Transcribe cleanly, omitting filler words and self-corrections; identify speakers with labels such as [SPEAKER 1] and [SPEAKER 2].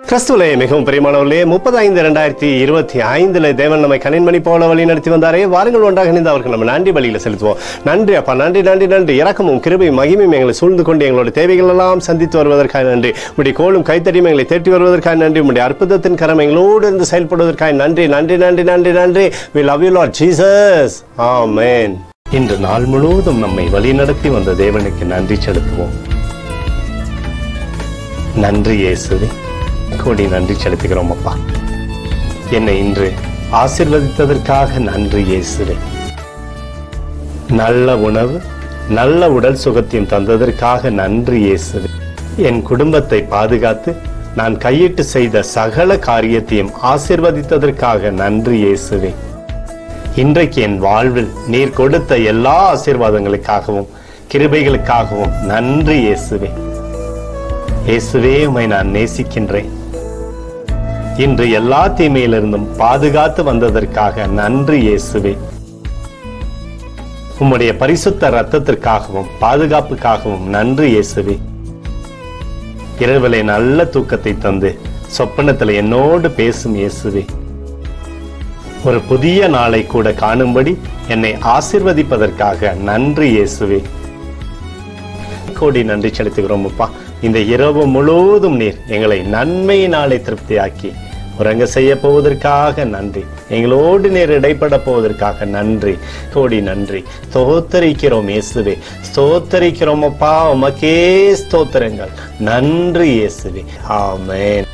[SPEAKER 1] கிறிஸ்துவிலே மிகவும் பிரியமானவர்களே, 35/2025 தேவன் நம்மை கனின்மணி போல வழி நடத்தி வந்தாரே. வாருங்கள் ஒன்றாக இணைந்து அவருக்கு நம்ம நன்றி வழியில் செலுத்துவோம். நன்றி அப்பா, நன்றி நன்றி நன்றி. இரக்கமும் கிருபையும் மகிமையும் எங்களை சூழ்ந்து கொண்டு எங்களோட தேவைகள் எல்லாம் சந்தித்து வருவதற்காக நன்றி. உடைய கோலும் கைத்தடியும் எங்களை தேட்டி வருவதற்காக நன்றி. உடைய அற்புதத்தின் கரம் எங்களோடு இருந்து செயல்படுவதற்காக நன்றி நன்றி நன்றி நன்றி நன்றி. We love you Lord Jesus. Amen. இன்று நாள் முழுவதும் நம்மை வழி நடத்தி வந்த தேவனுக்கு நன்றி செலுத்துவோம். நன்றி இயேசுவே, கோடி நன்றி செலுத்துகிறோம் அப்பா. என்னை இன்று ஆசீர்வதித்ததற்காக நன்றி இயேசுவே. நல்ல உணவு, நல்ல உடல் சுகத்தையும் தந்ததற்காக நன்றி இயேசுவே. என் குடும்பத்தை பாதுகாத்து நான் கையிட்டு செய்த சகல காரியத்தையும் ஆசீர்வதித்ததற்காக நன்றி இயேசுவே. இன்றைக்கு என் வாழ்வில் நீர் கொடுத்த எல்லா ஆசீர்வாதங்களுக்காகவும் கிருபைகளுக்காகவும் நன்றி இயேசுவே. இயேசுவே, உம்மை நான் நேசிக்கின்றேன். இன்று எல்லா தீமையிலிருந்தும் பாதுகாத்து வந்ததற்காக நன்றி இயேசுவே. உம்முடைய பரிசுத்த இரத்தத்திற்காகவும் பாதுகாப்புக்காகவும் நன்றி இயேசுவே. இரவிலே நல்ல தூக்கத்தை தந்து சொப்பனத்தில் என்னோடு பேசும் இயேசுவே. ஒரு புதிய நாளை கூட காணும்படி என்னை ஆசீர்வதிப்பதற்காக நன்றி இயேசுவே. கோடி நன்றி செலுத்துகிறோம் அப்பா. இந்த இரவு முழுவதும் நீர் எங்களை நன்மையினாலே திருப்தியாக்கி உறங்க செய்ய போவதற்காக நன்றி. எங்களோடு நீர் இடைப்பட போவதற்காக நன்றி, கோடி நன்றி. ஸ்தோத்தரிக்கிறோம் இயேசுவே, ஸ்தோத்தரிக்கிறோம் அப்பா. உமக்கே ஸ்தோத்திரங்கள். நன்றி இயேசுவே. ஆமென்.